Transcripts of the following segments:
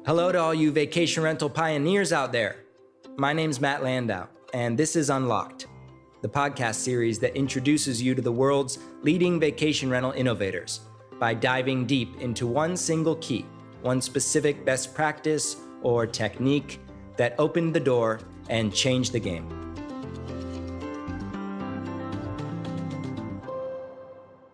Hello to all you vacation rental pioneers out there. My name's Matt Landau, and this is Unlocked, the podcast series that introduces you to the world's leading vacation rental innovators by diving deep into one single key, one specific best practice or technique that opened the door and changed the game.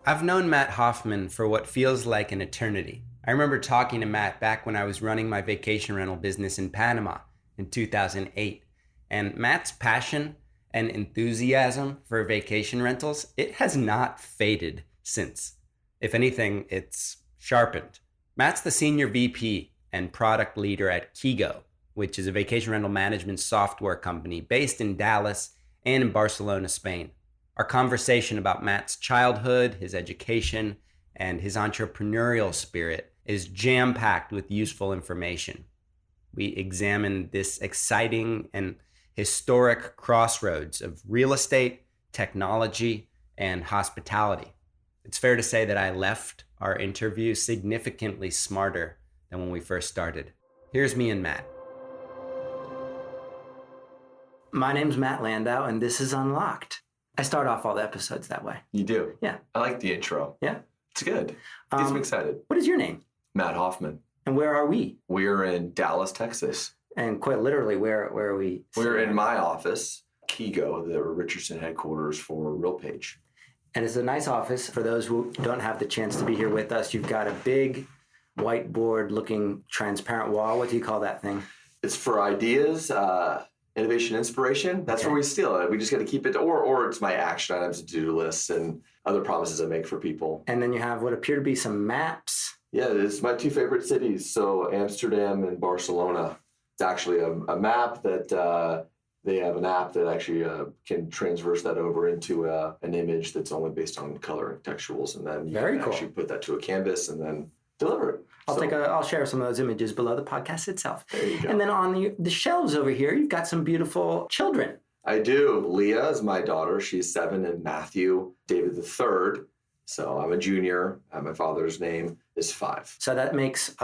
I've known Matt Hoffman for what feels like an eternity. I remember talking to Matt back when I was running my vacation rental business in Panama in 2008. And Matt's passion and enthusiasm for vacation rentals, it has not faded since. If anything, it's sharpened. Matt's the senior VP and product leader at Kigo, which is a vacation rental management software company based in Dallas and in Barcelona, Spain. Our conversation about Matt's childhood, his education, and his entrepreneurial spirit is jam-packed with useful information. We examine this exciting and historic crossroads of real estate, technology, and hospitality. It's fair to say that I left our interview significantly smarter than when we first started. Here's me and Matt. My name's Matt Landau, and this is Unlocked. I start off all the episodes that way. You do? Yeah. I like the intro. Yeah? It's good. Gets me excited. What is your name? Matt Hoffman. And where are we? We're in Dallas, Texas. And quite literally, where are we? We're in my office, Kigo, the Richardson headquarters for RealPage. And it's a nice office. For those who don't have the chance to be here with us, you've got a big whiteboard-looking transparent wall. What do you call that thing? It's for ideas, innovation, inspiration. That's where we steal it. We just got to keep it, or it's my action items, to-do lists, and other promises I make for people. And then you have what appear to be some maps. Yeah, it's my two favorite cities, so Amsterdam and Barcelona. It's actually a map that they have an app that actually can transverse that over into an image that's only based on color and textuals, and then you can actually put that to a canvas and then deliver it. I'll share some of those images below the podcast itself. There you go. And then on the shelves over here, you've got some beautiful children. I do. Leah is my daughter. She's 7, and Matthew, David the third. So I'm a junior. My father's name is 5. So that makes,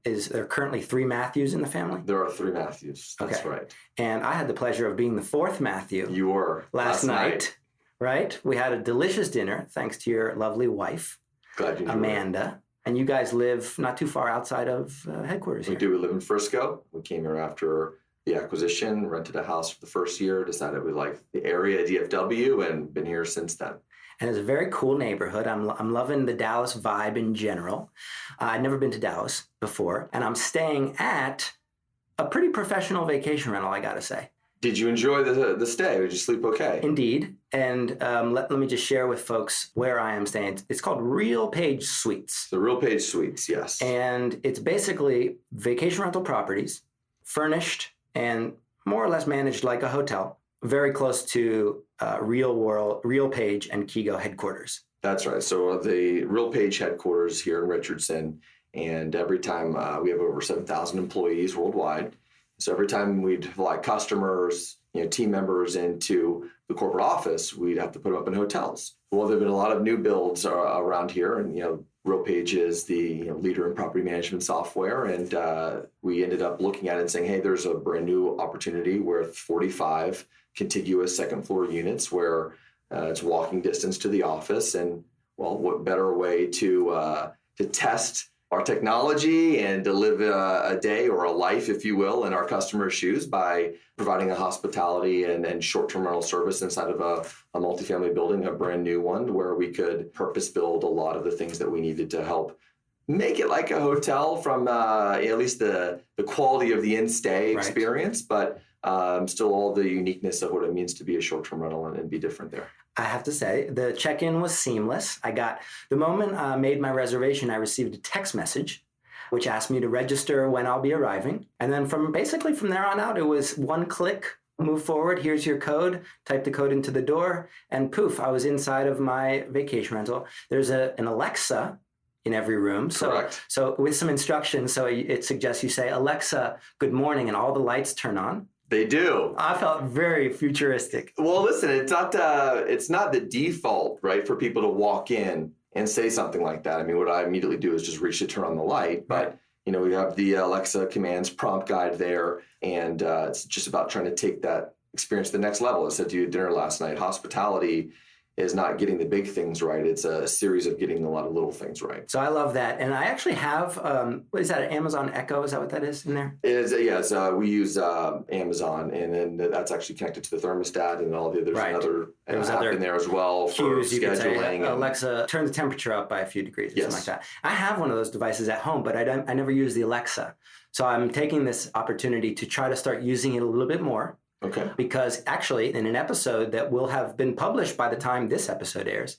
is there currently 3 Matthews in the family? There are 3 Matthews. That's right. And I had the pleasure of being the 4th Matthew. You were. Last night. Right? We had a delicious dinner, thanks to your lovely wife, Glad you enjoyed Amanda. And you guys live not too far outside of headquarters here. We do. We live in Frisco. We came here after the acquisition, rented a house for the first year, decided we liked the area, DFW, and been here since then. And it's a very cool neighborhood. I'm loving the Dallas vibe in general. I'd never been to Dallas before, and I'm staying at a pretty professional vacation rental, I gotta say. Did you enjoy the stay? Did you sleep okay? Indeed. And let me just share with folks where I am staying. It's called RealPage Suites. The RealPage Suites, yes. And it's basically vacation rental properties, furnished and more or less managed like a hotel, very close to RealPage and Kigo headquarters. That's right. So the RealPage headquarters here in Richardson, and every time we have over 7,000 employees worldwide. So every time we'd fly customers, team members into the corporate office, we'd have to put them up in hotels. Well, there've been a lot of new builds around here, and RealPage is the leader in property management software, and we ended up looking at it and saying, hey, there's a brand new opportunity with 45 contiguous second floor units where it's walking distance to the office, and well, what better way to test our technology and to live a day or a life, if you will, in our customers' shoes by providing a hospitality and short-term rental service inside of a multifamily building, a brand new one, where we could purpose build a lot of the things that we needed to help make it like a hotel from at least the quality of the in-stay experience, but still all the uniqueness of what it means to be a short-term rental and be different there. I have to say, the check-in was seamless. The moment I made my reservation, I received a text message which asked me to register when I'll be arriving. And then from there on out, it was one click, move forward, here's your code, type the code into the door, and poof, I was inside of my vacation rental. There's an Alexa in every room. Correct. So with some instructions, so it suggests you say, Alexa, good morning, and all the lights turn on. They do. I felt very futuristic. Well, listen, it's not the default, right, for people to walk in and say something like that. I mean, what I immediately do is just reach to turn on the light. But, We have the Alexa commands prompt guide there, and it's just about trying to take that experience to the next level. I said to you at dinner last night, hospitality is not getting the big things right. It's a series of getting a lot of little things right. So I love that. And I actually have, what is that, an Amazon Echo? Is that what that is in there? It is, yes. We use Amazon, and then that's actually connected to the thermostat and all the others. Right. There's app in there as well for cues, you could say, scheduling. Alexa, turn the temperature up by a few degrees or something like that. I have one of those devices at home, but I never use the Alexa. So I'm taking this opportunity to try to start using it a little bit more. Okay. Because actually, in an episode that will have been published by the time this episode airs,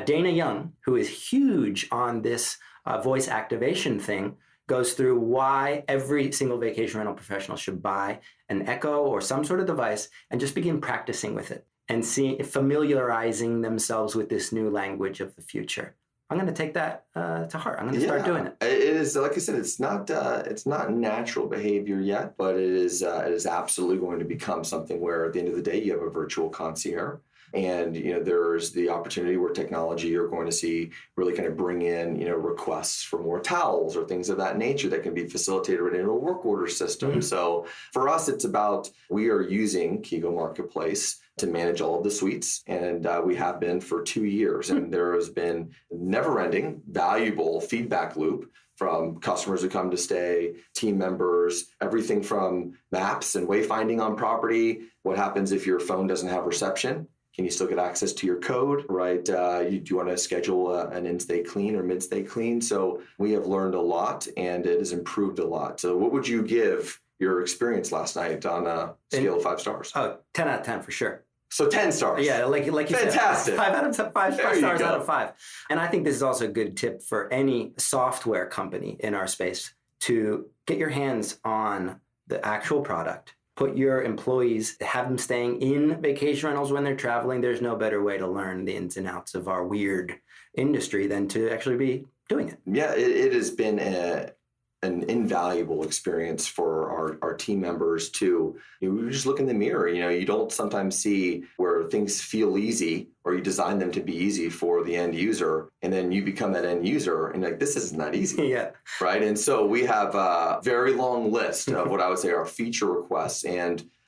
Dana Young, who is huge on this voice activation thing, goes through why every single vacation rental professional should buy an Echo or some sort of device and just begin practicing with it and familiarizing themselves with this new language of the future. I'm going to take that to heart. I'm going to start doing it. It is, like I said, it's not natural behavior yet, but it is absolutely going to become something where at the end of the day, you have a virtual concierge. And, there's the opportunity where technology, you're going to see really kind of bring in, requests for more towels or things of that nature that can be facilitated right into a work order system. Mm-hmm. So for us, it's about, we are using Kigo Marketplace to manage all of the suites. And we have been for 2 years. And there has been never-ending, valuable feedback loop from customers who come to stay, team members, everything from maps and wayfinding on property. What happens if your phone doesn't have reception? Can you still get access to your code, right? Do you want to schedule an in-stay clean or mid-stay clean? So we have learned a lot, and it has improved a lot. So what would you give your experience last night on a scale of 5 stars? Oh, 10 out of 10 for sure. So 10 stars. Yeah, like you Fantastic. said. 5 out of 5 stars out of 5. And I think this is also a good tip for any software company in our space to get your hands on the actual product. Put your employees, have them staying in vacation rentals when they're traveling. There's no better way to learn the ins and outs of our weird industry than to actually be doing it. Yeah, it has been an invaluable experience for our team members too. You just look in the mirror, you don't sometimes see where things feel easy or you design them to be easy for the end user. And then you become that end user and this is not easy. Yeah. Right. And so we have a very long list of what I would say are feature requests.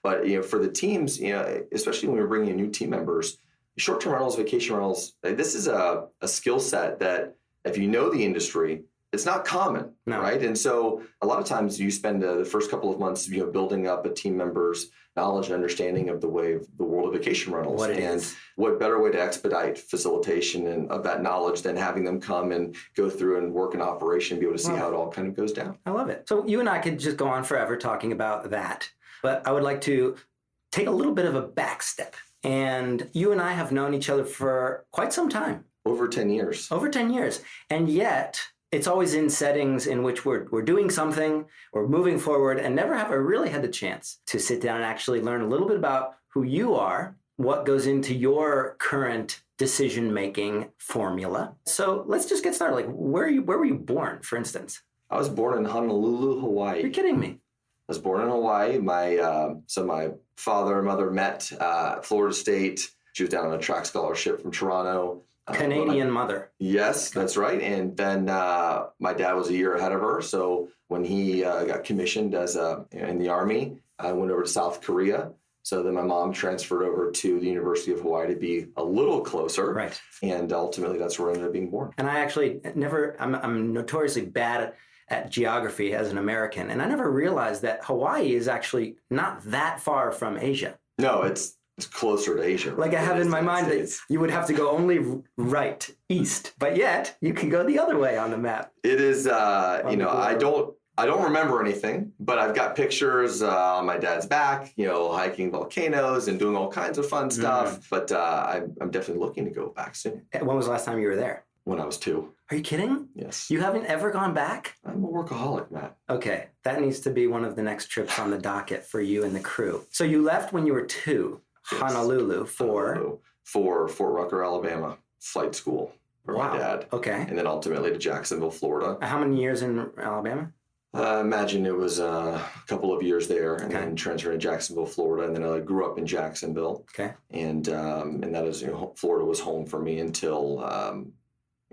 But for the teams, especially when we're bringing in new team members, short-term rentals, vacation rentals, this is a skill set that if you know the industry, it's not common, right? And so a lot of times you spend the first couple of months, building up a team member's knowledge and understanding of the world of vacation rentals. What better way to expedite facilitation and of that knowledge than having them come and go through and work in operation and be able to see how it all kind of goes down. I love it. So you and I could just go on forever talking about that, but I would like to take a little bit of a back step. And you and I have known each other for quite some time. Over 10 years. Over 10 years. And yet it's always in settings in which we're doing something, we're moving forward, and never have I really had the chance to sit down and actually learn a little bit about who you are, what goes into your current decision-making formula. So let's just get started. Like, where were you born, for instance? I was born in Honolulu, Hawaii. You're kidding me. I was born in Hawaii. My father and mother met at Florida State. She was down on a track scholarship from Toronto. Canadian mother. Yes, that's right. And then my dad was a year ahead of her. So when he got commissioned as in the Army, I went over to South Korea. So then my mom transferred over to the University of Hawaii to be a little closer. Right. And ultimately, that's where I ended up being born. And I actually I'm notoriously bad at geography as an American. And I never realized that Hawaii is actually not that far from Asia. No, it's closer to Asia. Like I have in my mind that you would have to go only right, east, but yet you can go the other way on the map. It is, I don't remember anything, but I've got pictures on my dad's back, hiking volcanoes and doing all kinds of fun stuff. But I'm definitely looking to go back soon. When was the last time you were there? When I was 2. Are you kidding? Yes. You haven't ever gone back? I'm a workaholic, Matt. Okay, that needs to be one of the next trips on the docket for you and the crew. So you left when you were 2. Yes. Honolulu for Fort Rucker, Alabama, flight school for my dad. Okay. And then ultimately to Jacksonville, Florida. How many years in Alabama? Imagine it was a couple of years there, and then transferred to Jacksonville, Florida, and then I grew up in Jacksonville. Okay. And that is Florida was home for me until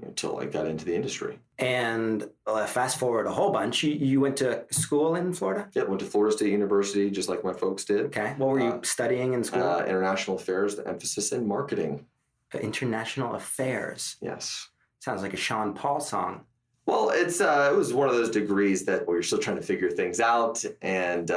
until I got into the industry. And fast forward a whole bunch. You went to school in Florida? Yeah, went to Florida State University, just like my folks did. Okay. What were you studying in school? International affairs, the emphasis in marketing. International affairs. Yes. Sounds like a Sean Paul song. Well, it was one of those degrees that where you're still trying to figure things out. And,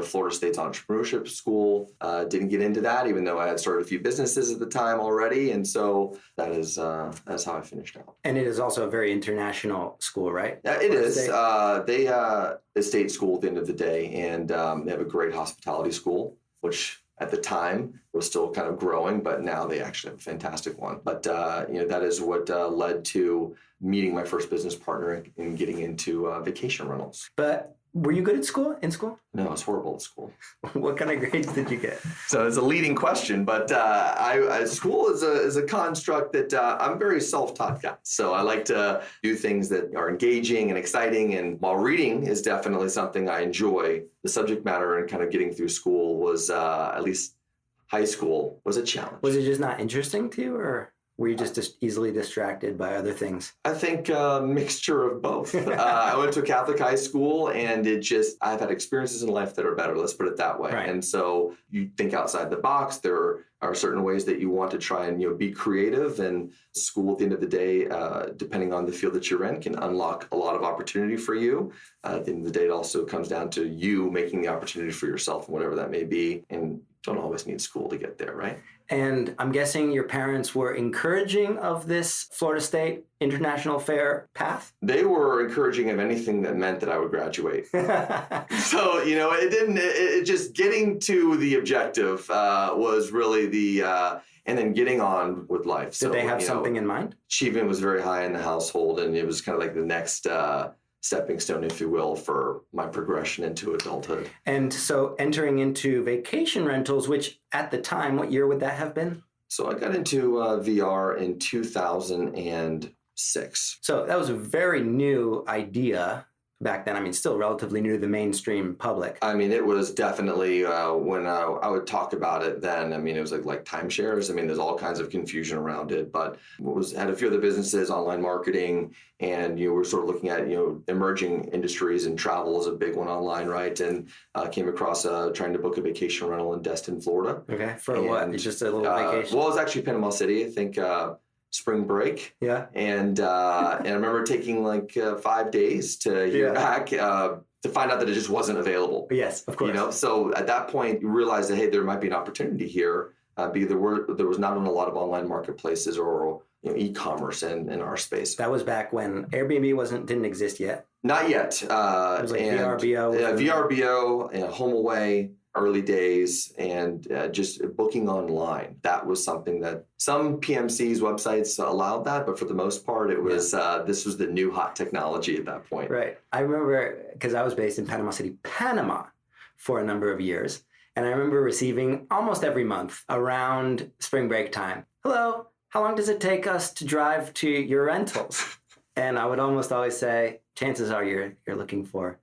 Florida State's entrepreneurship school, didn't get into that, even though I had started a few businesses at the time already. And so that's how I finished out. And it is also a very international school, right? It is. They a state school at the end of the day, and they have a great hospitality school, which at the time was still kind of growing, but now they actually have a fantastic one. But, that is what led to meeting my first business partner and getting into vacation rentals. But were you good at school, in school? No, I was horrible at school. What kind of grades did you get? So it's a leading question, but school is a construct that I'm a very self-taught guy. So I like to do things that are engaging and exciting. And while reading is definitely something I enjoy, the subject matter and kind of getting through school was, at least high school, was a challenge. Was it just not interesting to you, or were you just easily distracted by other things? I think a mixture of both. I went to a Catholic high school, and I've had experiences in life that are better. Let's put it that way. Right. And so you think outside the box. There are certain ways that you want to try and be creative. And school, at the end of the day, depending on the field that you're in, can unlock a lot of opportunity for you. At the end of the day, it also comes down to you making the opportunity for yourself, whatever that may be. And don't always need school to get there, right? And I'm guessing your parents were encouraging of this Florida State International Fair path? They were encouraging of anything that meant that I would graduate. So, it just getting to the objective was really and then getting on with life. Did they have something in mind? Achievement was very high in the household, and it was kind of like the next stepping stone, if you will, for my progression into adulthood. And so entering into vacation rentals, which at the time, what year would that have been? So I got into VR in 2006. So that was a very new idea back then. I mean, still relatively new to the mainstream public. I mean, it was definitely when I would talk about it then, I mean, it was like timeshares. I mean, there's all kinds of confusion around it, but had a few other businesses, online marketing, and we're sort of looking at, emerging industries, and travel is a big one online, right? And came across trying to book a vacation rental in Destin, Florida. Okay. For what? Just a little vacation? Well, it was actually Panama City, I think, spring break. Yeah. And I remember taking 5 days to hear back to find out that it just wasn't available. Yes, of course. So at that point you realize that, hey, there might be an opportunity here. Because there was not a lot of online marketplaces or e-commerce in our space. That was back when Airbnb didn't exist yet. Not yet. It was like VRBO. VRBO, HomeAway, early days, and just booking online. That was something that some PMCs websites allowed that, but for the most part, it was this was the new hot technology at that point. Right. I remember because I was based in Panama City, Panama, for a number of years, and I remember receiving almost every month around spring break time. Hello, how long does it take us to drive to your rentals? And I would almost always say, chances are you're looking for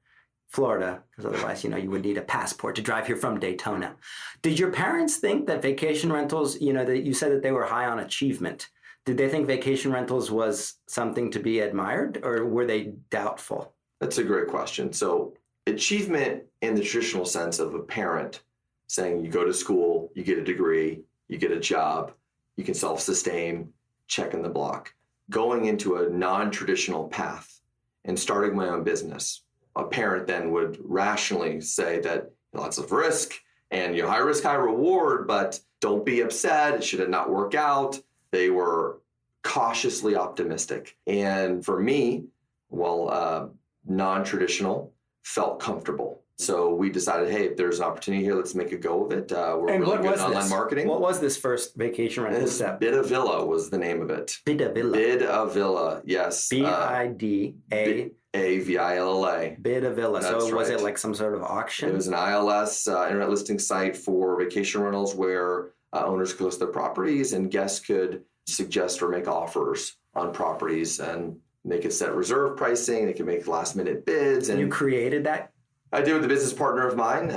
Florida, because otherwise, you would need a passport to drive here from Daytona. Did your parents think that vacation rentals, that you said that they were high on achievement? Did they think vacation rentals was something to be admired, or were they doubtful? That's a great question. So achievement in the traditional sense of a parent saying you go to school, you get a degree, you get a job, you can self-sustain, check in the block. Going into a non-traditional path and starting my own business, a parent then would rationally say that lots of risk and high risk, high reward, but don't be upset. It should not work out. They were cautiously optimistic. And for me, non-traditional felt comfortable. So we decided, hey, if there's an opportunity here, let's make a go of it. We're really good at online marketing. What was this first vacation rental step? Bida Villa was the name of it. Bida Villa. Bida Villa, yes. BIDA. AVILLA. Bida Villa. That's so was right. it like some sort of auction? It was an ILS, internet listing site for vacation rentals where owners could list their properties and guests could suggest or make offers on properties, and they could set reserve pricing. They could make last minute bids. And you created that? I did with a business partner of mine,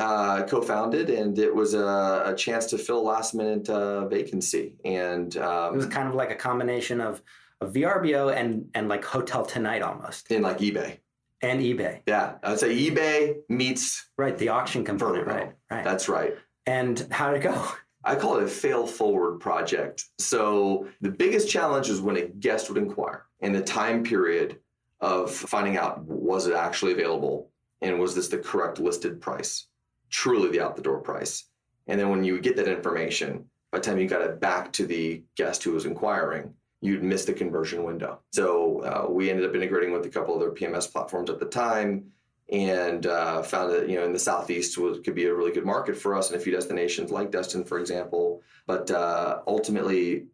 co-founded, and it was a chance to fill last minute vacancy. And it was kind of like a combination of a VRBO and like Hotel Tonight almost. In like eBay. And eBay. Yeah, I would say eBay meets right, the auction component, Vertigo. Right. That's right. And how'd it go? I call it a fail forward project. So the biggest challenge is when a guest would inquire and the time period of finding out, was it actually available? And was this the correct listed price? Truly the out the door price. And then when you get that information, by the time you got it back to the guest who was inquiring, you'd miss the conversion window. So we ended up integrating with a couple other PMS platforms at the time, and found that in the Southeast could be a really good market for us, and a few destinations like Destin, for example. But ultimately,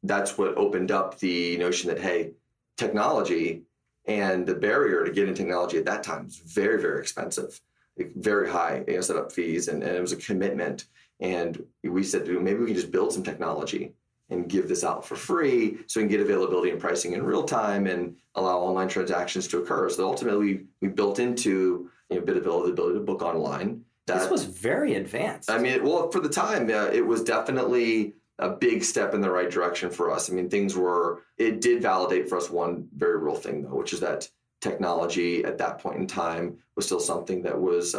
that's what opened up the notion that, hey, technology and the barrier to getting technology at that time was very, very expensive, very high setup fees, and it was a commitment. And we said, maybe we can just build some technology and give this out for free so we can get availability and pricing in real time and allow online transactions to occur. So ultimately, we built into Bidavilla the ability to book online. This was very advanced. I mean, well, for the time, it was definitely a big step in the right direction for us. I mean, it did validate for us one very real thing, though, which is that technology at that point in time was still something that was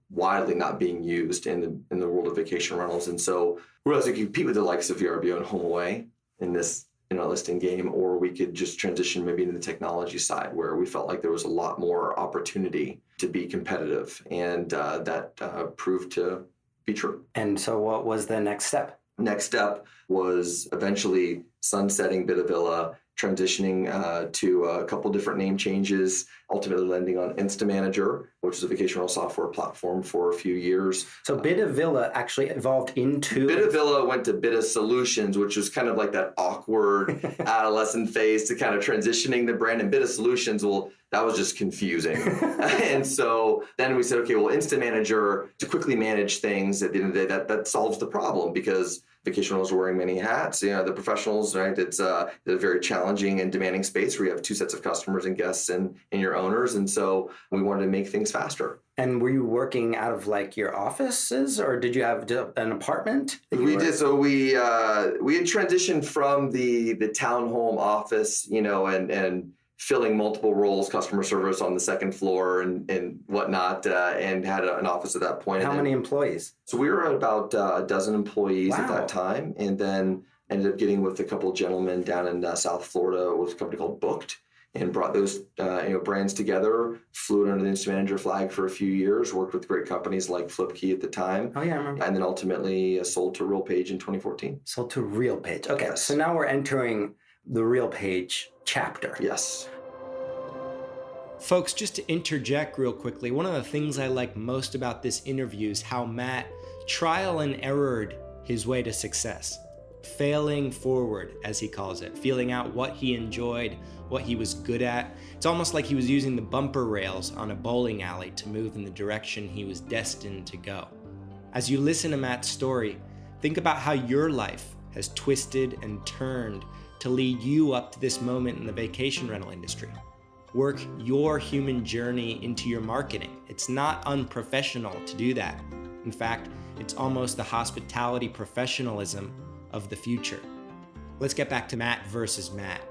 widely not being used in the world of vacation rentals. And so we were able to compete with the likes of VRBO and HomeAway in this listing game, or we could just transition maybe into the technology side where we felt like there was a lot more opportunity to be competitive. And that proved to be true. And so what was the next step? Next step was eventually sunsetting Bidavilla, transitioning to a couple different name changes, ultimately landing on InstaManager, which is a vacation rental software platform for a few years. So Bidavilla actually evolved into... Bidavilla went to Bida Solutions, which was kind of like that awkward adolescent phase to kind of transitioning the brand. And Bida Solutions, well, that was just confusing. And so then we said, okay, well, InstaManager, to quickly manage things at the end of the day, that solves the problem, because vacation rentals are wearing many hats. The professionals, right? It's a very challenging and demanding space where you have two sets of customers and guests and your owners. And so we wanted to make things faster. And were you working out of like your offices, or did you have an apartment? We did. So we had transitioned from the townhome office, and filling multiple roles, customer service on the second floor and whatnot, and had an office at that point. How many employees? So we were at about a dozen employees at that time, and then ended up getting with a couple of gentlemen down in South Florida with a company called Booked, and brought those brands together, flew it under the InstaManager flag for a few years, worked with great companies like FlipKey at the time. Oh, yeah, I remember. And then ultimately sold to RealPage in 2014. Sold to RealPage. Okay, yes. So now we're entering the RealPage chapter. Yes. Folks, just to interject real quickly, one of the things I like most about this interview is how Matt trial and errored his way to success. Failing forward, as he calls it, feeling out what he enjoyed, what he was good at. It's almost like he was using the bumper rails on a bowling alley to move in the direction he was destined to go. As you listen to Matt's story, think about how your life has twisted and turned to lead you up to this moment in the vacation rental industry. Work your human journey into your marketing. It's not unprofessional to do that. In fact, it's almost the hospitality professionalism of the future. Let's get back to Matt versus Matt.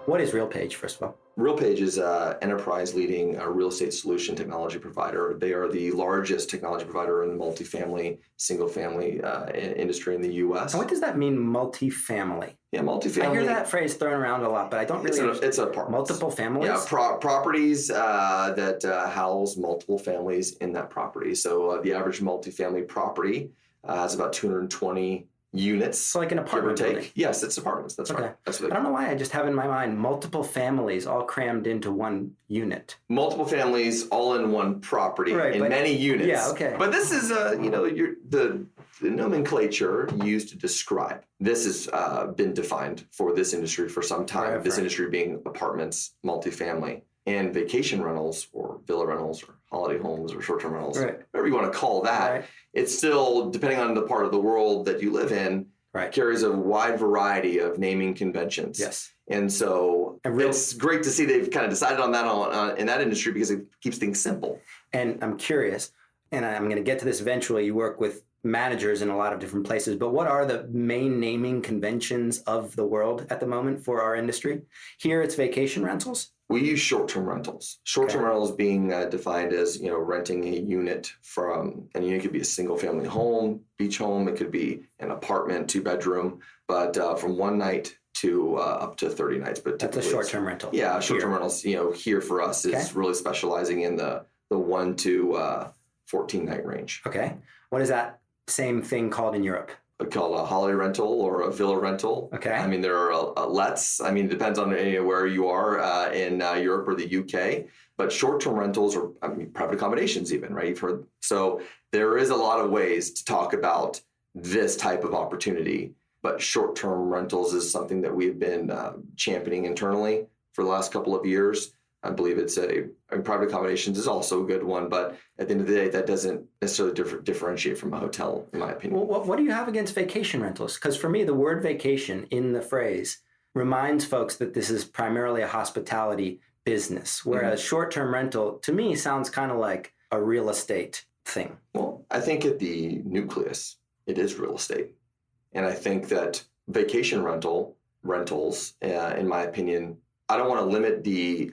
What is RealPage, first of all? RealPage is an enterprise-leading real estate solution technology provider. They are the largest technology provider in the multifamily, single-family industry in the U.S. And what does that mean, multifamily? Yeah, multifamily. I hear that phrase thrown around a lot, but I don't really understand. It's apartments. Multiple families? Yeah, properties that house multiple families in that property. So the average multifamily property has about 220 units. So like an apartment building? Yes, it's apartments. That's okay. Right. That's what I don't know why I just have in my mind multiple families all crammed into one unit. Multiple families all in one property in many units. Yeah, okay. But this is, the nomenclature used to describe. This has been defined for this industry for some time. Right, this industry being apartments, multifamily, and vacation rentals or villa rentals or holiday homes or short-term rentals, whatever you want to call that. Right. It's still, depending on the part of the world that you live in, carries a wide variety of naming conventions. Yes. And so it's great to see they've kind of decided on that in that industry, because it keeps things simple. And I'm curious, and I'm going to get to this eventually, you work with managers in a lot of different places, but what are the main naming conventions of the world at the moment for our industry? Here it's vacation rentals. We use short-term rentals. Short-term rentals being defined as, renting a unit and a unit could be a single-family home, beach home. It could be an apartment, 2-bedroom, but from one night to up to 30 nights. But that's a short-term rental. Yeah, short-term rentals. Here for us is really specializing in the 1 to 14 night range. Okay. What is that same thing called in Europe? Called a holiday rental or a villa rental. Okay. I mean, there are lets. I mean, it depends on where you are in Europe or the UK. But short-term rentals or private accommodations even, right? So there is a lot of ways to talk about this type of opportunity. But short-term rentals is something that we've been championing internally for the last couple of years. I believe private accommodations is also a good one, but at the end of the day, that doesn't necessarily differentiate from a hotel, in my opinion. Well, what do you have against vacation rentals? Because for me, the word vacation in the phrase reminds folks that this is primarily a hospitality business, whereas short-term rental, to me, sounds kind of like a real estate thing. Well, I think at the nucleus, it is real estate. And I think that vacation rentals, in my opinion, I don't want to limit the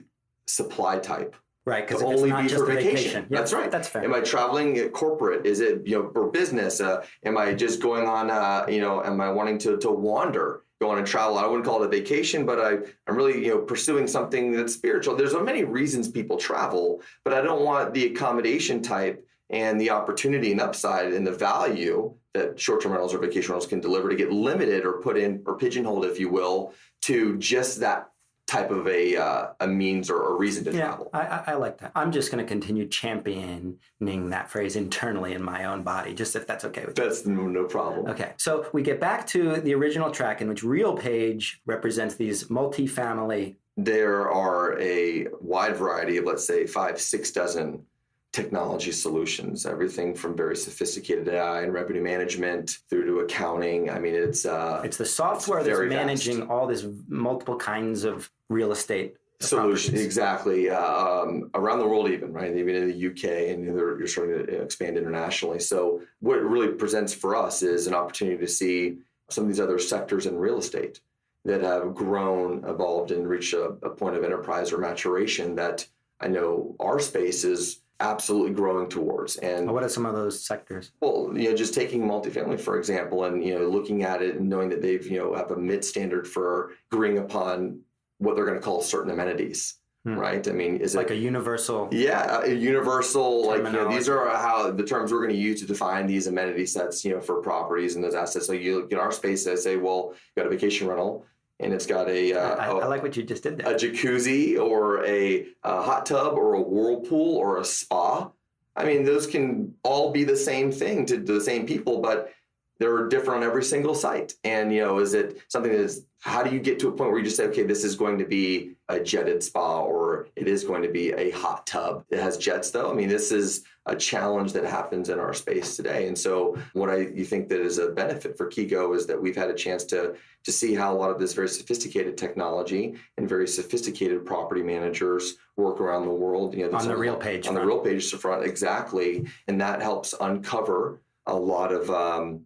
supply type. Right, because if it's not just a vacation. Yeah, that's right. That's fair. Am I traveling corporate? Is it for business? Am I just going on? Am I wanting to wander, go on and travel? I wouldn't call it a vacation, but I'm really pursuing something that's spiritual. There's so many reasons people travel, but I don't want the accommodation type and the opportunity and upside and the value that short-term rentals or vacation rentals can deliver to get limited or put in or pigeonholed, if you will, to just that type of a means or a reason to travel. I like that. I'm just going to continue championing that phrase internally in my own body, just if that's okay with you. That's no problem. Okay, so we get back to the original track in which RealPage represents these multifamily. There are a wide variety of, let's say, 5-6 dozen technology solutions, everything from very sophisticated AI and revenue management through to accounting. I mean, it's the software that's managing all this multiple kinds of real estate solutions. properties. Exactly. Around the world even, right? Even in the UK, and you're starting to expand internationally. So what it really presents for us is an opportunity to see some of these other sectors in real estate that have grown, evolved, and reached a point of enterprise or maturation that I know our space is absolutely growing towards. And what are some of those sectors? Well, just taking multifamily, for example, and, looking at it and knowing that they've, have a mid standard for agreeing upon what they're going to call certain amenities, right? I mean, is like it a universal? Yeah, a universal, these are how the terms we're going to use to define these amenity sets, for properties and those assets. So you look in our space, I say, well, you got a vacation rental, and it's got I like what you just did there. A jacuzzi or a hot tub or a whirlpool or a spa. I mean, those can all be the same thing to the same people, but they're different on every single site. And, is it something that is, how do you get to a point where you just say, okay, this is going to be a jetted spa or it is going to be a hot tub. It has jets though. I mean, this is a challenge that happens in our space today. And so you think that is a benefit for Kigo is that we've had a chance to see how a lot of this very sophisticated technology and very sophisticated property managers work around the world. On the RealPage. On the RealPage front, exactly. And that helps uncover a lot of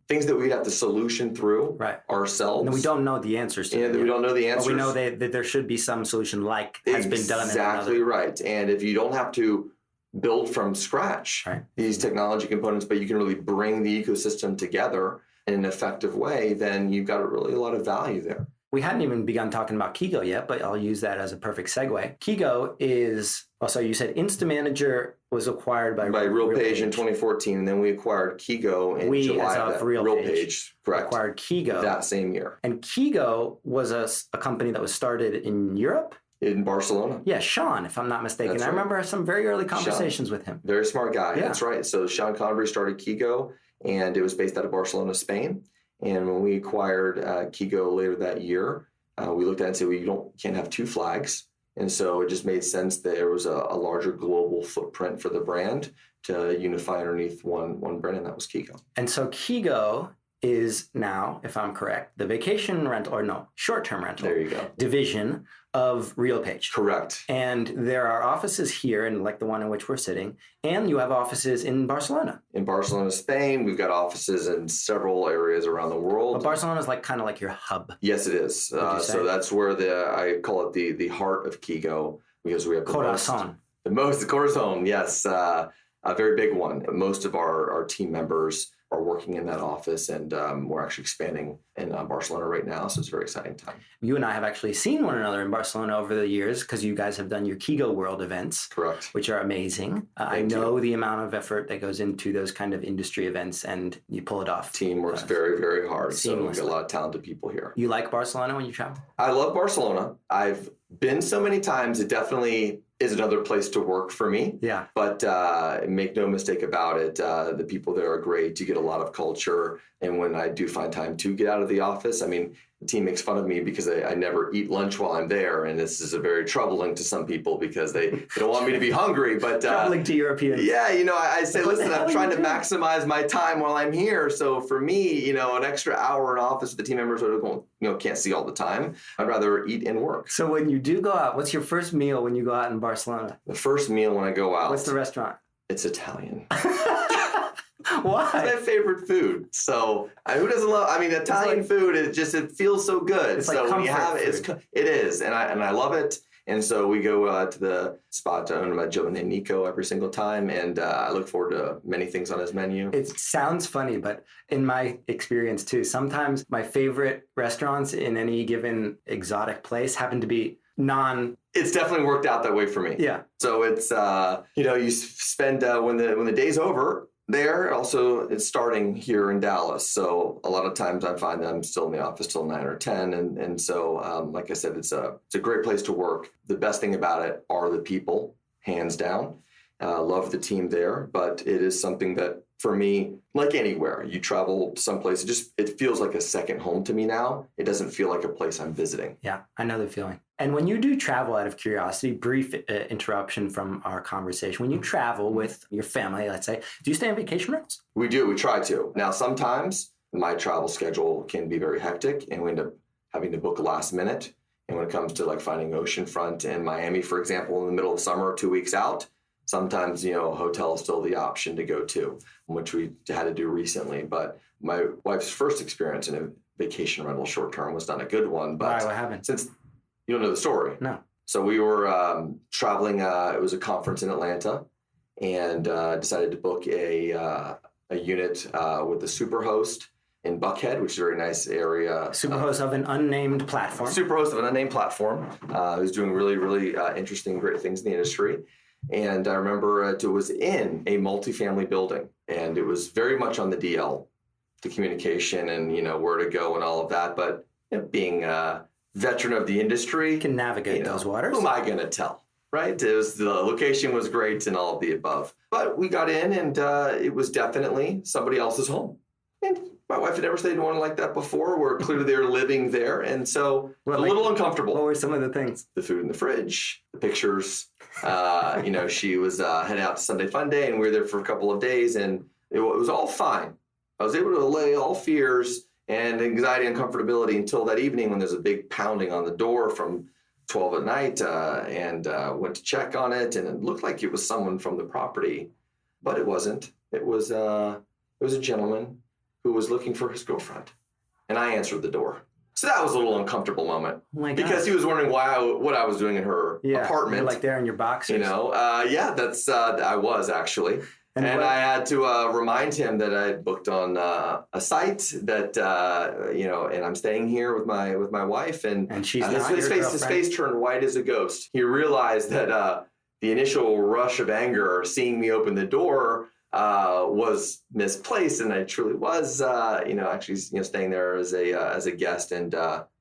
things that we'd have to solution through ourselves. And we don't know the answers to them. We don't know the answers. But we know that there should be some solution has been done. Exactly right. And if you don't have to build from scratch these technology components, but you can really bring the ecosystem together in an effective way, then you've got really a lot of value there. We hadn't even begun talking about Kigo yet, but I'll use that as a perfect segue. Kigo is, so you said InstaManager was acquired by RealPage in 2014, and then we acquired Kigo in July of that. RealPage, correct. Acquired Kigo. That same year. And Kigo was a company that was started in Europe? In Barcelona. Yeah, Sean, if I'm not mistaken. That's I remember some very early conversations with him. Very smart guy. Yeah. That's right. So Sean Convery started Kigo, and it was based out of Barcelona, Spain. And when we acquired Kigo later that year, we looked at it and said, we can't have two flags. And so it just made sense that there was a larger global footprint for the brand to unify underneath one brand, and that was Kigo. And so Kigo is now, if I'm correct, the vacation rental, or no, short-term rental There you go. division of RealPage. Correct. And there are offices here, and like the one in which we're sitting, and you have offices in Barcelona. In Barcelona, Spain, we've got offices in several areas around the world. But Barcelona is like kind of like your hub. Yes, it is. So that's where I call it the heart of Kigo, because we have the Corazon. the Corazon. Yes, a very big one. Most of our team members are working in that office, and we're actually expanding in Barcelona right now. So it's a very exciting time. You and I have actually seen one another in Barcelona over the years because you guys have done your Kigo World events. Correct. Which are amazing. I know the amount of effort that goes into those kind of industry events, and you pull it off. Team works very, very hard. So we've got a lot of talented people here. You like Barcelona when you travel? I love Barcelona. I've been so many times. It definitely is another place to work for me. Yeah. But make no mistake about it, the people there are great. You get a lot of culture. And when I do find time to get out of the office, I mean, the team makes fun of me because I never eat lunch while I'm there. And this is a very troubling to some people because they don't want me to be hungry. But troubling to Europeans. Yeah, I say, listen, I'm trying to maximize my time while I'm here. So for me, an extra hour in office with the team members who can't see all the time, I'd rather eat and work. So when you do go out, what's your first meal when you go out in Barcelona? The first meal when I go out. What's the restaurant? It's Italian. Why? It's my favorite food. So who doesn't love? I mean, Italian food it feels so good. It's so like when you have it, it is, and I love it. And so we go to the spot owned by Giovanni Nico every single time, and I look forward to many things on his menu. It sounds funny, but in my experience too, sometimes my favorite restaurants in any given exotic place happen to be It's definitely worked out that way for me. Yeah. So it's you spend when the day's over there. Also, it's starting here in Dallas. So a lot of times I find that I'm still in the office till 9 or 10. And so, like I said, it's a great place to work. The best thing about it are the people, hands down. Love the team there, but it is something that for me, like anywhere, you travel someplace, it feels like a second home to me now. It doesn't feel like a place I'm visiting. Yeah, I know the feeling. And when you do travel, out of curiosity, brief interruption from our conversation, when you travel with your family, let's say, do you stay on vacation rentals? We do. We try to. Now, sometimes my travel schedule can be very hectic and we end up having to book last minute. And when it comes to like finding oceanfront in Miami, for example, in the middle of summer, 2 weeks out, sometimes, a hotel is still the option to go to, which we had to do recently. But my wife's first experience in a vacation rental short-term was not a good one. But why? What happened? Since you don't know the story. No. So we were traveling. It was a conference in Atlanta, and decided to book a unit with the Superhost in Buckhead, which is a very nice area. Superhost of an unnamed platform. Superhost of an unnamed platform. Who's doing really, really interesting, great things in the industry. And I remember it was in a multifamily building, and it was very much on the DL, the communication and, where to go and all of that. But being a veteran of the industry, You can navigate those waters. Who am I going to tell, right? The location was great and all of the above. But we got in, and it was definitely somebody else's home. And my wife had never stayed in one like that before. We're clearly they're living there. And so a little uncomfortable. What were some of the things? The food in the fridge, the pictures. She was heading out to Sunday Fun Day, and we were there for a couple of days, and it was all fine. I was able to allay all fears and anxiety and comfortability until that evening when there's a big pounding on the door from 12 at night, and went to check on it, and it looked like it was someone from the property, but it wasn't. It was a gentleman who was looking for his girlfriend, and I answered the door. So that was a little uncomfortable moment. Oh my God. Because he was wondering what I was doing in her apartment. You're like there in your boxers. That's I was actually. And I had to remind him that I had booked on a site that and I'm staying here with my wife, and she's not your girlfriend. His face turned white as a ghost. He realized that the initial rush of anger, seeing me open the door, was misplaced, and I truly was actually staying there as a guest, and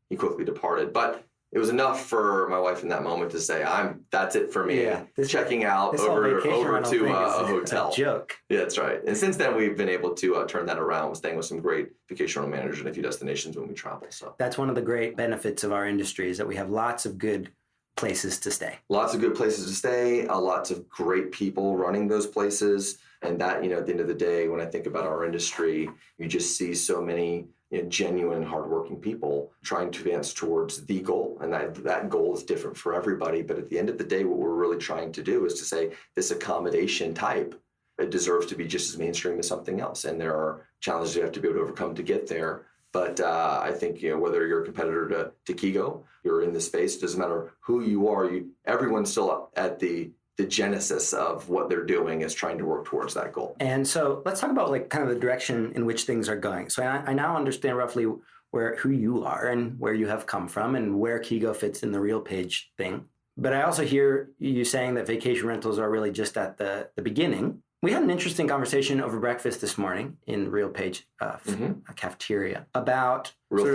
he quickly departed. But it was enough for my wife in that moment to say, that's it for me. Yeah, checking out over to a hotel. A joke. Yeah, that's right. And since then, we've been able to turn that around, staying with some great vacation rental managers in a few destinations when we travel. So that's one of the great benefits of our industry is that we have lots of good places to stay. Lots of good places to stay. Lots of great people running those places. And that, at the end of the day, when I think about our industry, you just see so many genuine, hardworking people trying to advance towards the goal. And that goal is different for everybody. But at the end of the day, what we're really trying to do is to say this accommodation type, it deserves to be just as mainstream as something else. And there are challenges you have to be able to overcome to get there. But I think, whether you're a competitor to Kigo, you're in the space, doesn't matter who you are, everyone's still at the genesis of what they're doing is trying to work towards that goal. And so let's talk about like kind of the direction in which things are going. So I now understand roughly who you are and where you have come from and where Kigo fits in the RealPage thing. But I also hear you saying that vacation rentals are really just at the beginning. We had an interesting conversation over breakfast this morning in RealPage cafeteria about real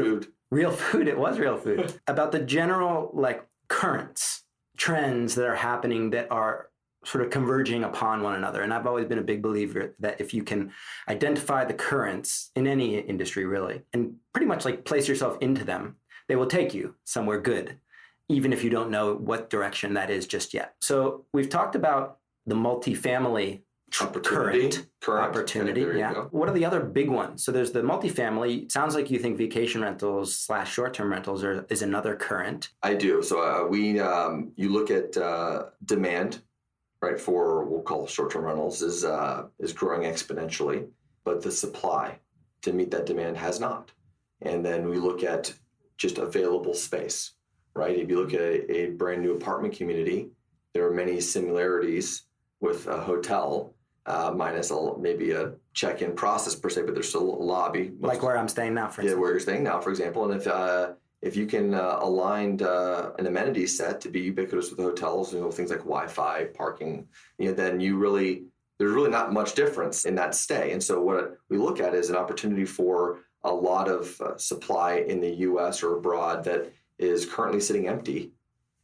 food. It was real food about the general like currents, trends that are happening that are sort of converging upon one another. And I've always been a big believer that if you can identify the currents in any industry really, and pretty much like place yourself into them, they will take you somewhere good, even if you don't know what direction that is just yet. So we've talked about the multifamily current opportunity. Okay, yeah. What are the other big ones? So there's the multifamily. It sounds like you think vacation rentals / short-term rentals is another current. I do. So you look at demand, right, for we'll call short-term rentals is growing exponentially, but the supply to meet that demand has not. And then we look at just available space, right? If you look at a brand new apartment community, there are many similarities with a hotel. Minus maybe a check-in process per se, but there's still a lobby. Like where I'm staying now, for instance. Yeah, where you're staying now, for example. And if you can align an amenity set to be ubiquitous with hotels, things like Wi-Fi, parking, then there's really not much difference in that stay. And so what we look at is an opportunity for a lot of supply in the U.S. or abroad that is currently sitting empty.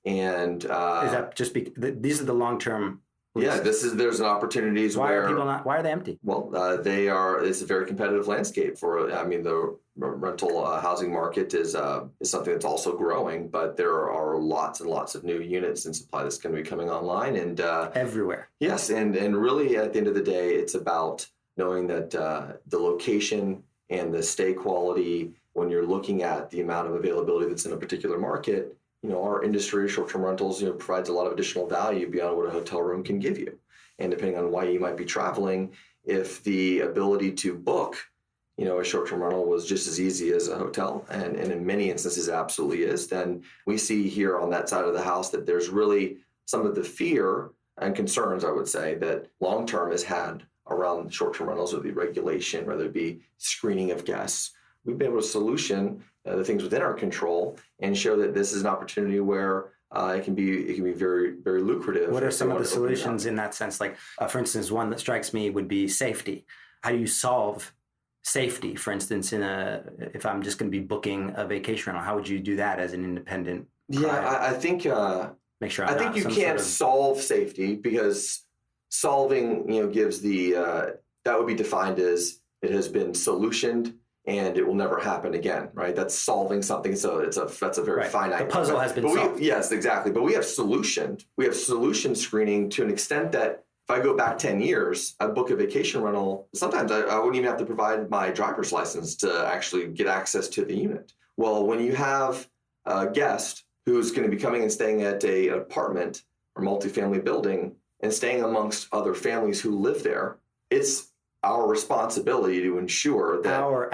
And is that just these are the long-term? Yeah, there's an opportunities where why are they empty? Well, it's a very competitive landscape the rental housing market is something that's also growing, but there are lots and lots of new units and supply that's going to be coming online and everywhere. Yes, and really at the end of the day, it's about knowing that the location and the stay quality when you're looking at the amount of availability that's in a particular market. Our industry, short-term rentals, provides a lot of additional value beyond what a hotel room can give you. And depending on why you might be traveling, if the ability to book, a short-term rental was just as easy as a hotel, and in many instances it absolutely is, then we see here on that side of the house that there's really some of the fear and concerns, I would say, that long-term has had around short-term rentals, whether it be regulation, whether it be screening of guests. We've been able to solution the things within our control and show that this is an opportunity where it can be very, very lucrative. What are some of the solutions in that sense? Like, for instance, one that strikes me would be safety. How do you solve safety, for instance, if I'm just going to be booking a vacation rental? How would you do that as an independent? Yeah, I think make sure. I think you can't solve safety because solving, gives that would be defined as it has been solutioned and it will never happen again, right? That's solving something. So that's a very finite. The puzzle has been solved. Yes, exactly. But we have solution screening to an extent that if I go back 10 years, I book a vacation rental. Sometimes I wouldn't even have to provide my driver's license to actually get access to the unit. Well, when you have a guest who's going to be coming and staying at an apartment or multifamily building and staying amongst other families who live there, it's our responsibility to ensure that our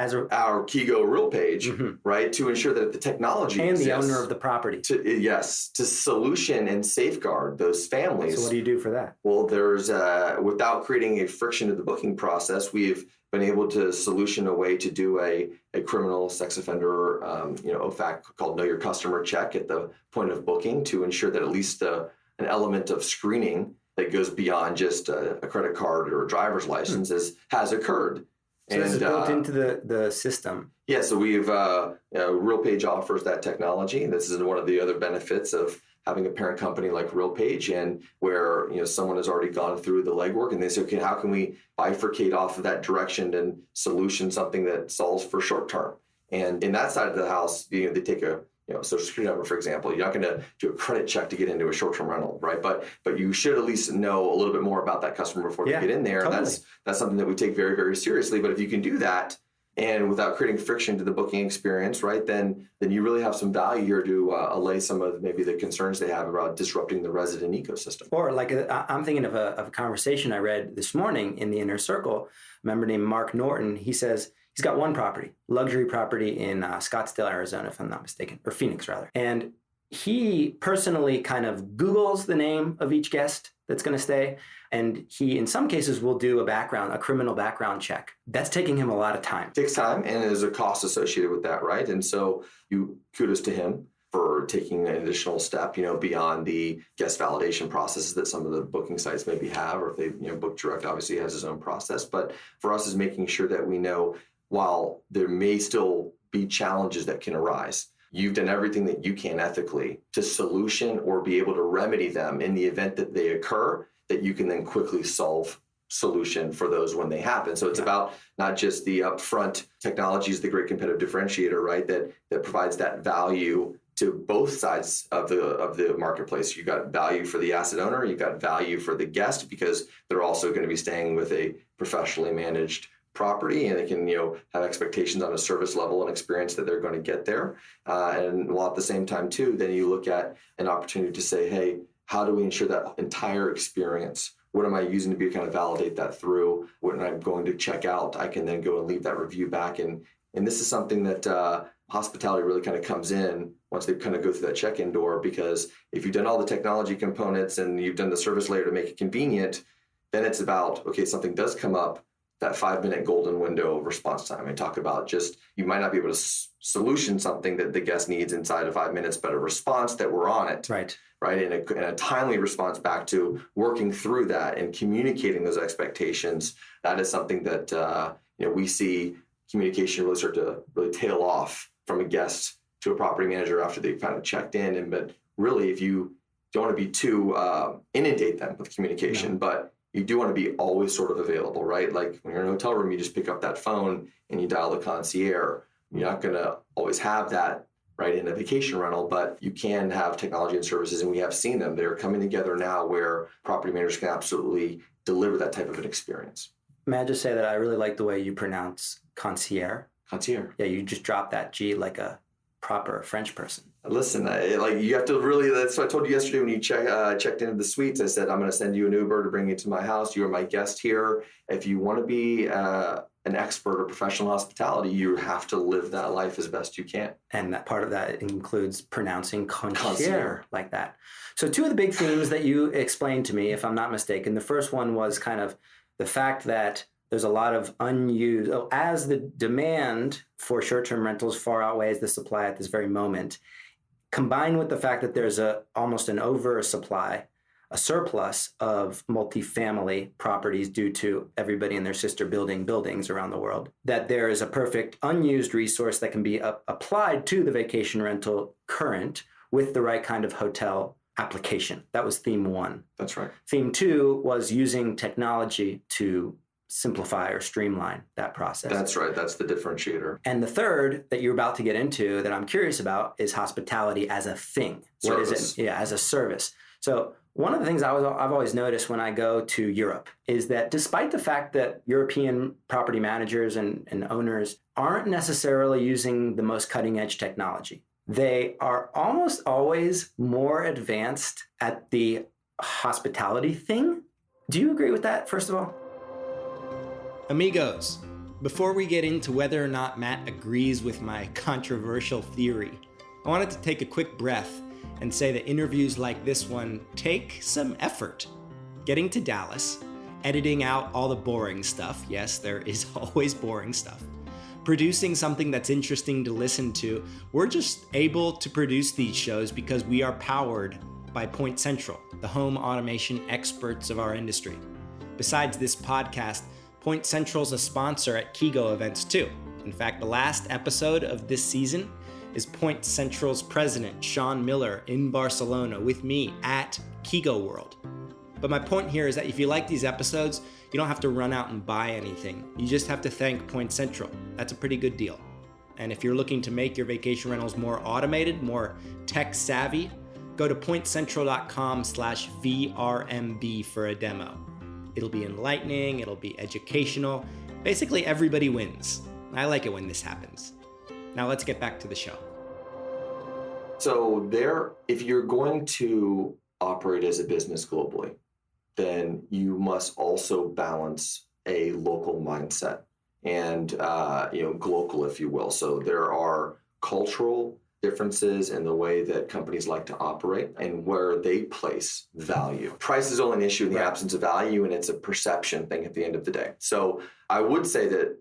Kigo RealPage, right, to ensure that the technology and exists, the owner of the property, to solution and safeguard those families. So what do you do for that? Well, there's without creating a friction to the booking process, we've been able to solution a way to do a criminal sex offender, OFAC called Know Your Customer check at the point of booking to ensure that at least an element of screening that goes beyond just a credit card or a driver's license has occurred. So this is built into the system. Yeah, so we've RealPage offers that technology. This is one of the other benefits of having a parent company like RealPage, and where someone has already gone through the legwork, and they say, okay, how can we bifurcate off of that direction and solution something that solves for short term? And in that side of the house, they take a social security number, for example. You're not going to do a credit check to get into a short-term rental, right? But you should at least know a little bit more about that customer before you get in there. Totally. That's something that we take very, very seriously. But if you can do that, and without creating friction to the booking experience, right, then you really have some value here to allay some of maybe the concerns they have about disrupting the resident ecosystem. Or like I'm thinking of a conversation I read this morning in the Inner Circle. A member named Mark Norton, he says he's got one property, luxury property in Scottsdale, Arizona, if I'm not mistaken, or Phoenix rather. And he personally kind of Googles the name of each guest that's going to stay. And he, in some cases, will do a criminal background check. That's taking him a lot of time. It takes time, and there's a cost associated with that, right? And so kudos to him for taking an additional step, beyond the guest validation processes that some of the booking sites maybe have, or if they, Book Direct obviously has his own process. But for us is making sure that we know, while there may still be challenges that can arise, you've done everything that you can ethically to solution or be able to remedy them in the event that they occur, that you can then quickly solve solution for those when they happen. So it's about not just the upfront technology is the great competitive differentiator, right? That provides that value to both sides of the marketplace. You got value for the asset owner, you got value for the guest, because they're also going to be staying with a professionally managed property, and they can have expectations on a service level and experience that they're going to get there. And while at the same time too, then you look at an opportunity to say, hey, how do we ensure that entire experience? What am I using to be kind of validate that through? When I'm going to check out, I can then go and leave that review back. And this is something that hospitality really kind of comes in once they kind of go through that check-in door, because if you've done all the technology components and you've done the service layer to make it convenient, then it's about, okay, something does come up, that 5-minute golden window of response time. I talk about just, you might not be able to solution something that the guest needs inside of 5 minutes, but a response that we're on it. Right. And a timely response back to working through that and communicating those expectations. That is something that, we see communication really start to really tail off from a guest to a property manager after they've kind of checked in. But really, if you don't want to be too inundate them with communication, but you do want to be always sort of available, right? Like when you're in a hotel room, you just pick up that phone and you dial the concierge. You're not going to always have that, right, in a vacation rental, but you can have technology and services, and we have seen them. They're coming together now where property managers can absolutely deliver that type of an experience. May I just say that I really like the way you pronounce concierge? Concierge. Yeah, you just drop that G like a proper French person. Listen, you have to really, that's what I told you yesterday when you checked into the suites. I said, I'm going to send you an Uber to bring you to my house. You are my guest here. If you want to be an expert or professional hospitality, you have to live that life as best you can. And that part of that includes pronouncing concierge like that. So 2 of the big themes that you explained to me, if I'm not mistaken, the first one was kind of the fact that there's a lot of unused, as the demand for short-term rentals far outweighs the supply at this very moment, combined with the fact that there's almost an oversupply, a surplus of multifamily properties due to everybody and their sister building buildings around the world, that there is a perfect unused resource that can be applied to the vacation rental current with the right kind of hotel application. That was theme 1. That's right. Theme 2 was using technology to simplify or streamline that process. That's right. That's the differentiator. And the third that you're about to get into that I'm curious about is hospitality as a thing. Service. What is it? Yeah, as a service. So one of the things I've always noticed when I go to Europe is that despite the fact that European property managers and owners aren't necessarily using the most cutting edge technology, they are almost always more advanced at the hospitality thing. Do you agree with that, first of all? Amigos, before we get into whether or not Matt agrees with my controversial theory, I wanted to take a quick breath and say that interviews like this one take some effort. Getting to Dallas, editing out all the boring stuff, yes, there is always boring stuff, producing something that's interesting to listen to. We're just able to produce these shows because we are powered by Point Central, the home automation experts of our industry. Besides this podcast, Point Central's a sponsor at Kigo events too. In fact, the last episode of this season is Point Central's president, Sean Miller, in Barcelona with me at Kigo World. But my point here is that if you like these episodes, you don't have to run out and buy anything. You just have to thank Point Central. That's a pretty good deal. And if you're looking to make your vacation rentals more automated, more tech savvy, go to pointcentral.com/VRMB for a demo. It'll be enlightening, it'll be educational. Basically, everybody wins. I like it when this happens. Now let's get back to the show. So if you're going to operate as a business globally, then you must also balance a local mindset and global, if you will. So there are cultural differences in the way that companies like to operate and where they place value. Price is only an issue in the absence of value, and it's a perception thing at the end of the day. So I would say that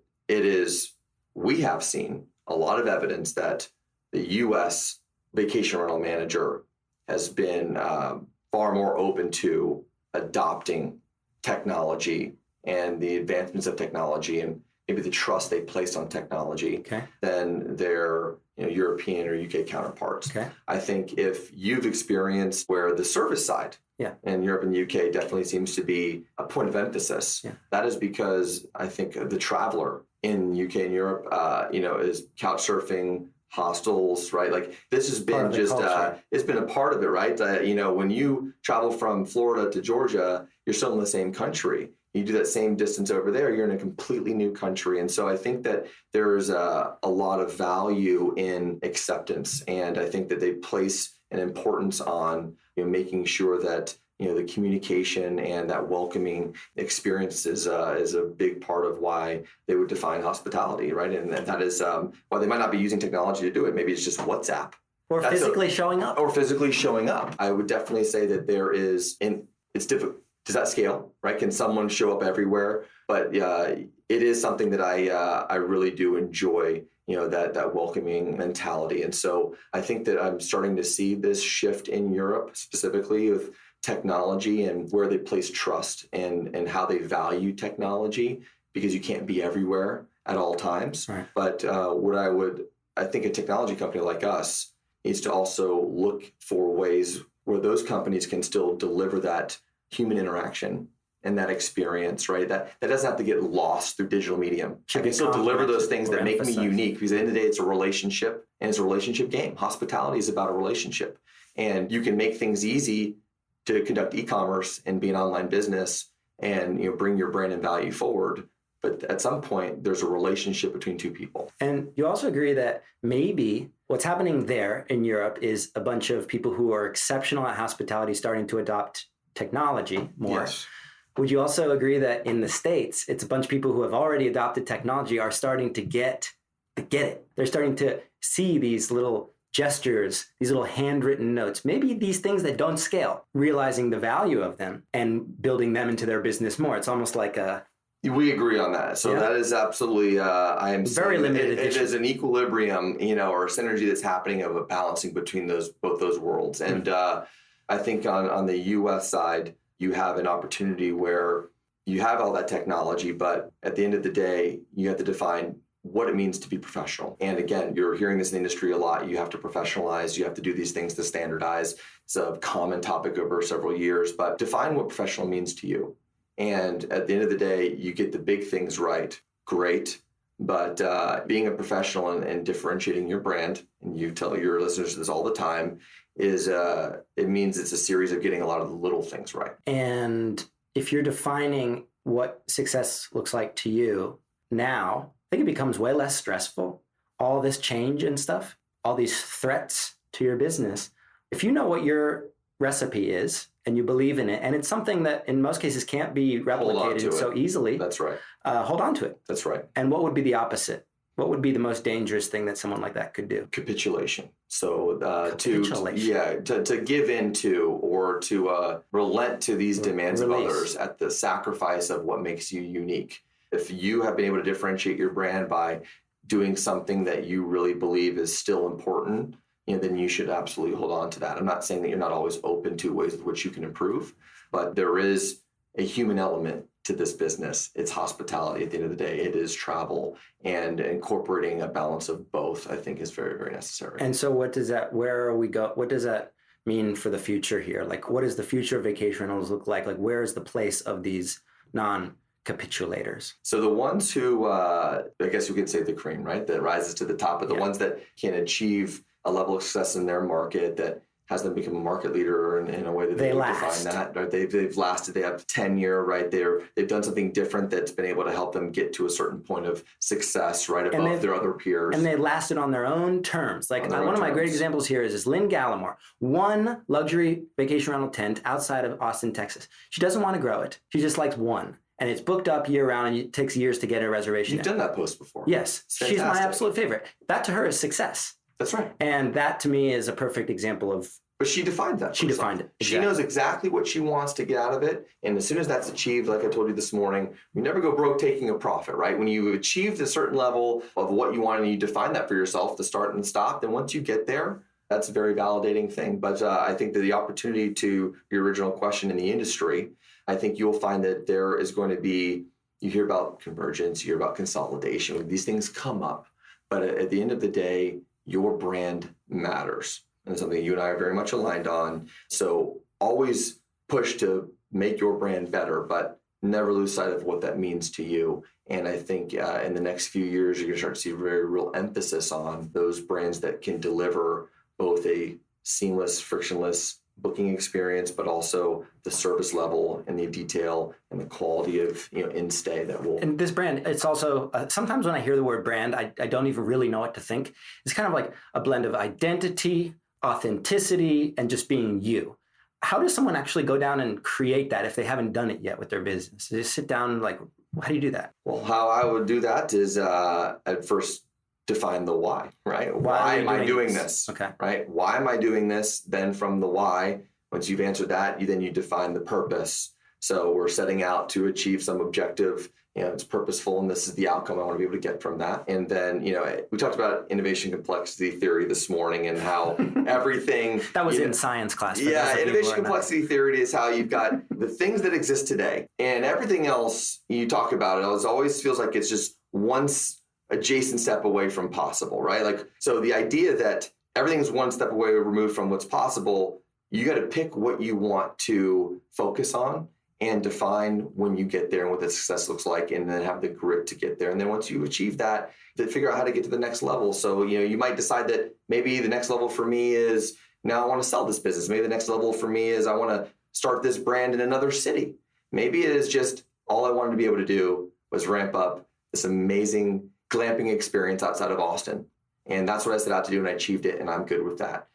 we have seen a lot of evidence that the U.S. vacation rental manager has been far more open to adopting technology and the advancements of technology and maybe the trust they place on technology than their European or UK counterparts. I think if you've experienced where the service side in Europe and the UK definitely seems to be a point of emphasis, that is because I think the traveler in UK and Europe, is couch surfing, hostels, right? Like this has been it's been a part of it, right? When you travel from Florida to Georgia, you're still in the same country. You do that same distance over there, you're in a completely new country. And so I think that there's a lot of value in acceptance. And I think that they place an importance on making sure that the communication and that welcoming experience is a big part of why they would define hospitality, right? And that is why they might not be using technology to do it. Maybe it's just WhatsApp. Or physically showing up. Or physically showing up. I would definitely say that there is, and it's difficult. Does that scale, right? Can someone show up everywhere? But it is something that I really do enjoy, that welcoming mentality. And so I think that I'm starting to see this shift in Europe, specifically with technology and where they place trust and how they value technology, because you can't be everywhere at all times. Right. But I think a technology company like us needs to also look for ways where those companies can still deliver that human interaction and that experience, right? That doesn't have to get lost through digital medium. I can still deliver those things that make me unique, because at the end of the day, it's a relationship and it's a relationship game. Hospitality is about a relationship, and you can make things easy to conduct e-commerce and be an online business and bring your brand and value forward. But at some point, there's a relationship between two people. And you also agree that maybe what's happening there in Europe is a bunch of people who are exceptional at hospitality starting to adopt technology more. Yes. Would you also agree that in the States, it's a bunch of people who have already adopted technology are starting to get it? They're starting to see these little gestures, these little handwritten notes, maybe these things that don't scale, realizing the value of them and building them into their business more. It's almost like we agree on that. So that is absolutely, I am very limited. It is an equilibrium, or a synergy that's happening of a balancing between both those worlds. And I think on the U.S. side, you have an opportunity where you have all that technology, but at the end of the day, you have to define what it means to be professional. And again, you're hearing this in the industry a lot. You have to professionalize. You have to do these things to standardize. It's a common topic over several years, but define what professional means to you. And at the end of the day, you get the big things right, great. But being a professional and differentiating your brand, and you tell your listeners this all the time, is it means it's a series of getting a lot of the little things right. And if you're defining what success looks like to you now, I think it becomes way less stressful. All this change and stuff, all these threats to your business. If you know what your recipe is and you believe in it, and it's something that in most cases can't be replicated so easily. That's right. Hold on to it. That's right. And what would be the opposite? What would be the most dangerous thing that someone like that could do? Capitulation. So to give in to or to relent to these demands of others at the sacrifice of what makes you unique. If you have been able to differentiate your brand by doing something that you really believe is still important, then you should absolutely hold on to that. I'm not saying that you're not always open to ways with which you can improve, but there is a human element to this business. It's hospitality at the end of the day. It is travel, and incorporating a balance of both, I think, is very, very necessary. And so what does that mean for the future here? Like, what does the future of vacation rentals look like? Like, where is the place of these capitulators? So the ones who, I guess you could say the cream, right? That rises to the top, but the ones that can achieve a level of success in their market that has them become a market leader in a way that they define that. Right? They've lasted. They have tenure, right? They've done something different that's been able to help them get to a certain point of success, right above their other peers. And they lasted on their own terms. Like one of my great examples here is Lynn Gallimore, one luxury vacation rental tent outside of Austin, Texas. She doesn't want to grow it. She just likes one. And it's booked up year round, and it takes years to get a reservation. You've done that post before. Yes. She's my absolute favorite. That to her is success. That's right. And that to me is a perfect example of. But she defined that. She defined it. Exactly. She knows exactly what she wants to get out of it. And as soon as that's achieved, like I told you this morning, you never go broke taking a profit, right? When you achieved a certain level of what you want and you define that for yourself, the start and stop, then once you get there, that's a very validating thing. But I think that the opportunity to your original question in the industry, I think you'll find that there is going to be, you hear about convergence, you hear about consolidation, these things come up. But at the end of the day, your brand matters. And it's something you and I are very much aligned on. So always push to make your brand better, but never lose sight of what that means to you. And I think in the next few years, you're going to start to see a very real emphasis on those brands that can deliver both a seamless, frictionless booking experience, but also the service level and the detail and the quality of in-stay that will. And this brand, it's also, sometimes when I hear the word brand, I don't even really know what to think. It's kind of like a blend of identity, authenticity, and just being you. How does someone actually go down and create that if they haven't done it yet with their business? They just sit down, like, how do you do that? Well, how I would do that is at first define the why, right? Why am I doing this? Okay. Right? Why am I doing this? Then from the why, once you've answered that, you define the purpose. So we're setting out to achieve some objective, it's purposeful, and this is the outcome I want to be able to get from that. And then, we talked about innovation complexity theory this morning and how everything... That was in science class. Yeah, innovation complexity theory is how you've got the things that exist today and everything else you talk about. It always feels like it's just one adjacent step away from possible, right? Like, so the idea that everything's one step away removed from what's possible, you got to pick what you want to focus on and define when you get there and what the success looks like, and then have the grit to get there. And then once you achieve that, then figure out how to get to the next level. So, you might decide that maybe the next level for me is now I want to sell this business. Maybe the next level for me is I want to start this brand in another city. Maybe it is just all I wanted to be able to do was ramp up this amazing glamping experience outside of Austin. And that's what I set out to do, and I achieved it, and I'm good with that.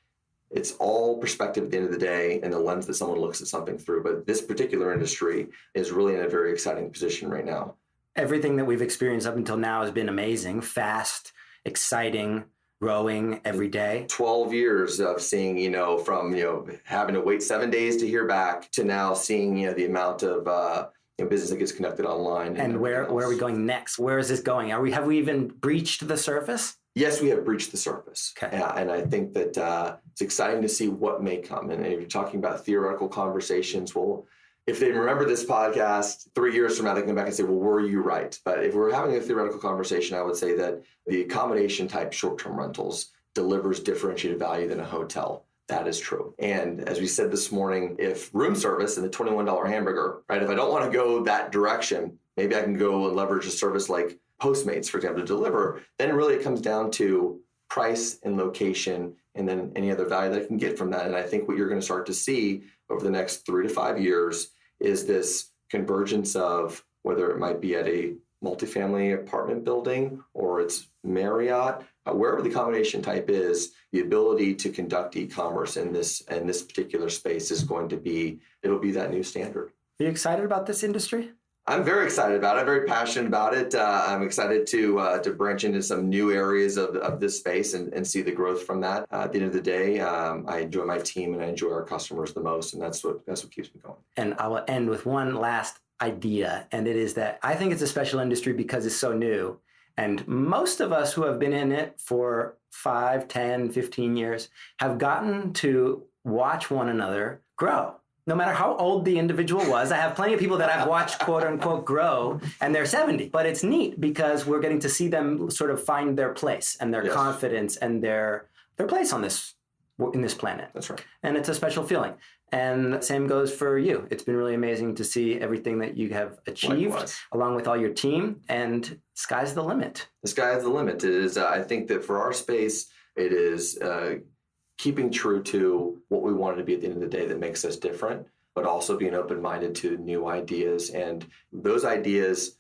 It's all perspective at the end of the day and the lens that someone looks at something through. But this particular industry is really in a very exciting position right now. Everything that we've experienced up until now has been amazing, fast, exciting, growing every day. 12 years of seeing, from, having to wait 7 days to hear back to now seeing, the amount of business that gets conducted online. And where are we going next? Where is this going? Have we even breached the surface? Yes, we have breached the surface. Okay. And I think that it's exciting to see what may come. And if you're talking about theoretical conversations, well, if they remember this podcast 3 years from now, they can come back and say, well, were you right? But if we're having a theoretical conversation, I would say that the accommodation type short-term rentals delivers differentiated value than a hotel. That is true. And as we said this morning, if room service and the $21 hamburger, right, if I don't want to go that direction, maybe I can go and leverage a service like Postmates, for example, to deliver. Then really it comes down to price and location, and then any other value that I can get from that. And I think what you're going to start to see over the next 3 to 5 years is this convergence of whether it might be at a multifamily apartment building or it's Marriott, wherever the combination type is, the ability to conduct e-commerce in this particular space is going to be, it'll be that new standard. Are you excited about this industry? I'm very excited about it. I'm very passionate about it. I'm excited to branch into some new areas of this space and see the growth from that. At the end of the day, I enjoy my team and I enjoy our customers the most, and that's what keeps me going. And I will end with one last idea, and it is that I think it's a special industry because it's so new. And most of us who have been in it for 5, 10, 15 years have gotten to watch one another grow. No matter how old the individual was, I have plenty of people that I've watched, quote unquote, grow, and they're 70. But it's neat because we're getting to see them sort of find their place and their confidence and their place on in this planet. That's right. And it's a special feeling. And same goes for you. It's been really amazing to see everything that you have achieved Likewise. along with all your team, and sky's the limit. The sky is the limit. It is, I think that for our space, it is keeping true to what we wanted to be at the end of the day that makes us different, but also being open-minded to new ideas. And those ideas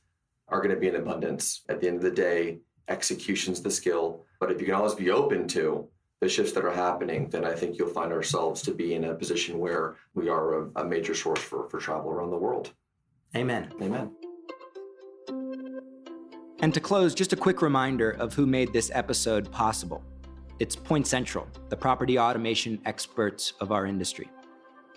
are going to be in abundance. At the end of the day, execution's the skill. But if you can always be open to the shifts that are happening, then I think you'll find ourselves to be in a position where we are a major source for travel around the world. Amen. Amen. And to close, just a quick reminder of who made this episode possible. It's Point Central, the property automation experts of our industry.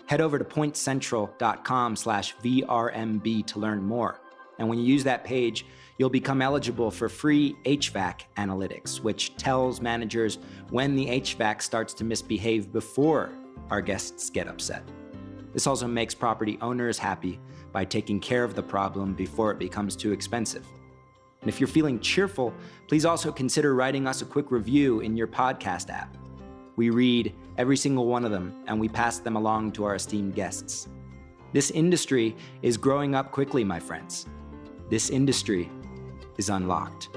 Head over to pointcentral.com/VRMB to learn more. And when you use that page, you'll become eligible for free HVAC analytics, which tells managers when the HVAC starts to misbehave before our guests get upset. This also makes property owners happy by taking care of the problem before it becomes too expensive. And if you're feeling cheerful, please also consider writing us a quick review in your podcast app. We read every single one of them, and we pass them along to our esteemed guests. This industry is growing up quickly, my friends. This industry is unlocked.